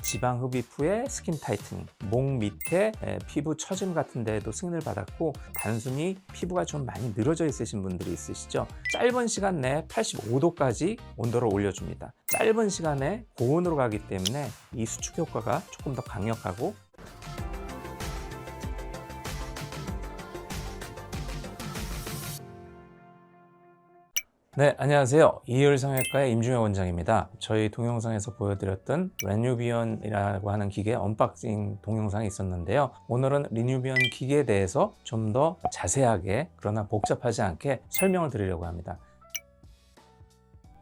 지방 흡입 후에 스킨 타이트닝, 목 밑에 피부 처짐 같은 데에도 승인을 받았고, 단순히 피부가 좀 많이 늘어져 있으신 분들이 있으시죠. 짧은 시간 내에 85도까지 온도를 올려줍니다. 짧은 시간에 고온으로 가기 때문에 이 수축 효과가 조금 더 강력하고, 네, 안녕하세요. 이혜율 성형외과의 임중혁 원장입니다. 저희 동영상에서 보여드렸던 레뉴비언이라고 하는 기계 언박싱 동영상이 있었는데요. 오늘은 리뉴비언 기계에 대해서 좀 더 자세하게, 그러나 복잡하지 않게 설명을 드리려고 합니다.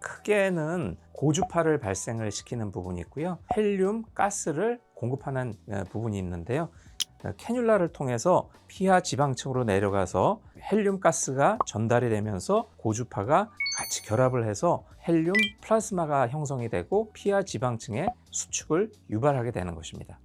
크게는 고주파를 발생을 시키는 부분이 있고요. 헬륨, 가스를 공급하는 부분이 있는데요. 캐뉼라를 통해서 피하 지방층으로 내려가서 헬륨 가스가 전달이 되면서 고주파가 같이 결합을 해서 헬륨 플라즈마가 형성이 되고 피하 지방층의 수축을 유발하게 되는 것입니다.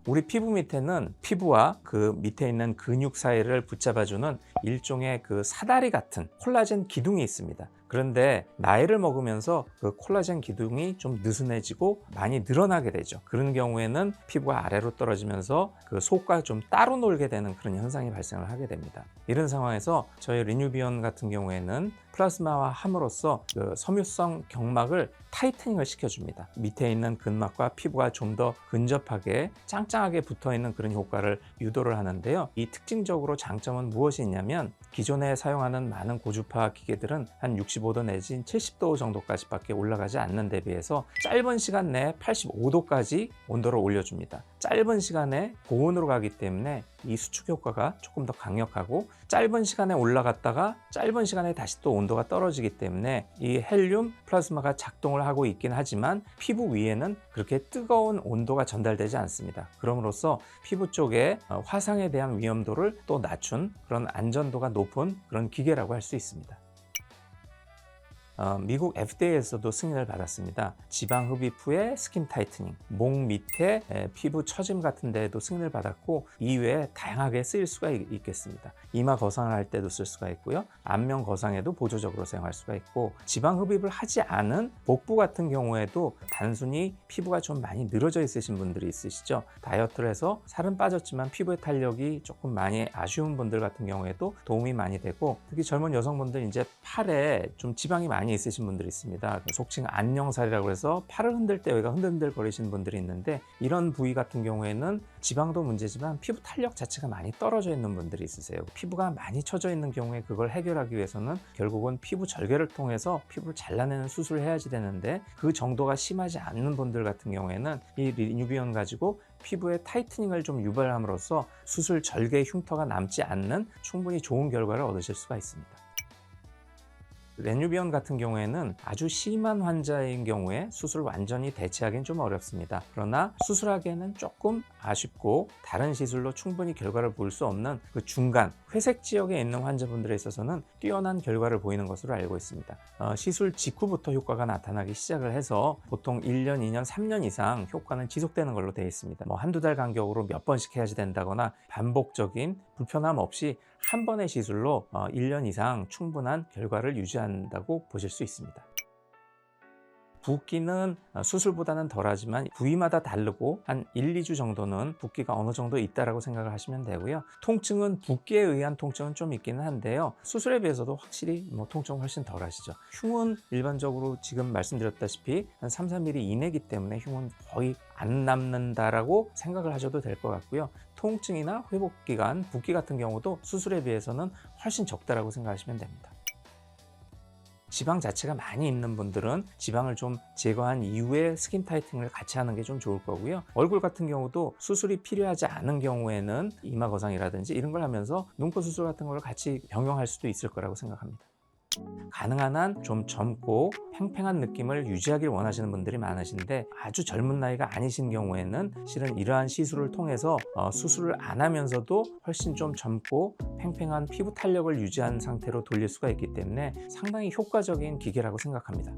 우리 피부 밑에는 피부와 그 밑에 있는 근육 사이를 붙잡아주는 일종의 그 사다리 같은 콜라겐 기둥이 있습니다. 그런데 나이를 먹으면서 그 콜라겐 기둥이 좀 느슨해지고 많이 늘어나게 되죠. 그런 경우에는 피부가 아래로 떨어지면서 그 속과 좀 따로 놀게 되는 그런 현상이 발생을 하게 됩니다. 이런 상황에서 저희 리뉴비언 같은 경우에는 플라즈마와 함으로써 그 섬유성 경막을 타이트닝을 시켜줍니다. 밑에 있는 근막과 피부가 좀 더 근접하게 짱짱하게 붙어있는 그런 효과를 유도를 하는데요. 이 특징적으로 장점은 무엇이 있냐면, 기존에 사용하는 많은 고주파 기계들은 한 65도 내지 70도 정도까지 밖에 올라가지 않는 데 비해서 짧은 시간 내에 85도까지 온도를 올려줍니다. 짧은 시간에 고온으로 가기 때문에 이 수축 효과가 조금 더 강력하고, 짧은 시간에 올라갔다가 짧은 시간에 다시 또 온도가 떨어지기 때문에 이 헬륨 플라즈마가 작동을 하고 있긴 하지만 피부 위에는 그렇게 뜨거운 온도가 전달되지 않습니다. 그럼으로써 피부 쪽에 화상에 대한 위험도를 또 낮춘 그런 안전도가 높은 그런 기계라고 할 수 있습니다. 미국 FDA에서도 승인을 받았습니다. 지방 흡입 후에 스킨 타이트닝, 목 밑에 피부 처짐 같은 데에도 승인을 받았고, 이외에 다양하게 쓰일 수가 있겠습니다. 이마 거상을 할 때도 쓸 수가 있고요. 안면 거상에도 보조적으로 사용할 수가 있고, 지방 흡입을 하지 않은 복부 같은 경우에도 단순히 피부가 좀 많이 늘어져 있으신 분들이 있으시죠. 다이어트를 해서 살은 빠졌지만 피부의 탄력이 조금 많이 아쉬운 분들 같은 경우에도 도움이 많이 되고, 특히 젊은 여성분들 이제 팔에 좀 지방이 많이 있으신 분들이 있습니다. 속칭 안녕살이라고 해서 팔을 흔들 때 여기가 흔들흔들 거리시는 분들이 있는데, 이런 부위 같은 경우에는 지방도 문제지만 피부 탄력 자체가 많이 떨어져 있는 분들이 있으세요. 피부가 많이 처져 있는 경우에 그걸 해결하기 위해서는 결국은 피부 절개를 통해서 피부를 잘라내는 수술을 해야지 되는데, 그 정도가 심하지 않는 분들 같은 경우에는 이 리뉴비언 가지고 피부의 타이트닝을 좀 유발함으로써 수술 절개 흉터가 남지 않는 충분히 좋은 결과를 얻으실 수가 있습니다. 레뉴비언 같은 경우에는 아주 심한 환자인 경우에 수술을 완전히 대체하기는 좀 어렵습니다. 그러나 수술하기에는 조금 아쉽고 다른 시술로 충분히 결과를 볼 수 없는 그 중간 회색 지역에 있는 환자분들에 있어서는 뛰어난 결과를 보이는 것으로 알고 있습니다. 시술 직후부터 효과가 나타나기 시작을 해서 보통 1년, 2년, 3년 이상 효과는 지속되는 걸로 되어 있습니다. 한두 달 간격으로 몇 번씩 해야지 된다거나 반복적인 불편함 없이 한 번의 시술로 1년 이상 충분한 결과를 유지한다고 보실 수 있습니다. 붓기는 수술보다는 덜하지만 부위마다 다르고 한 1, 2주 정도는 붓기가 어느 정도 있다라고 생각을 하시면 되고요. 통증은 붓기에 의한 통증은 좀 있기는 한데요. 수술에 비해서도 확실히 통증은 훨씬 덜 하시죠. 흉은 일반적으로 지금 말씀드렸다시피 한 3, 4mm 이내기 때문에 흉은 거의 안 남는다라고 생각을 하셔도 될 것 같고요. 통증이나 회복기간, 붓기 같은 경우도 수술에 비해서는 훨씬 적다라고 생각하시면 됩니다. 지방 자체가 많이 있는 분들은 지방을 좀 제거한 이후에 스킨 타이트닝을 같이 하는 게 좀 좋을 거고요. 얼굴 같은 경우도 수술이 필요하지 않은 경우에는 이마 거상이라든지 이런 걸 하면서 눈코 수술 같은 걸 같이 병용할 수도 있을 거라고 생각합니다. 가능한 한 좀 젊고 팽팽한 느낌을 유지하길 원하시는 분들이 많으신데, 아주 젊은 나이가 아니신 경우에는 실은 이러한 시술을 통해서 수술을 안 하면서도 훨씬 좀 젊고 팽팽한 피부 탄력을 유지한 상태로 돌릴 수가 있기 때문에 상당히 효과적인 기계라고 생각합니다.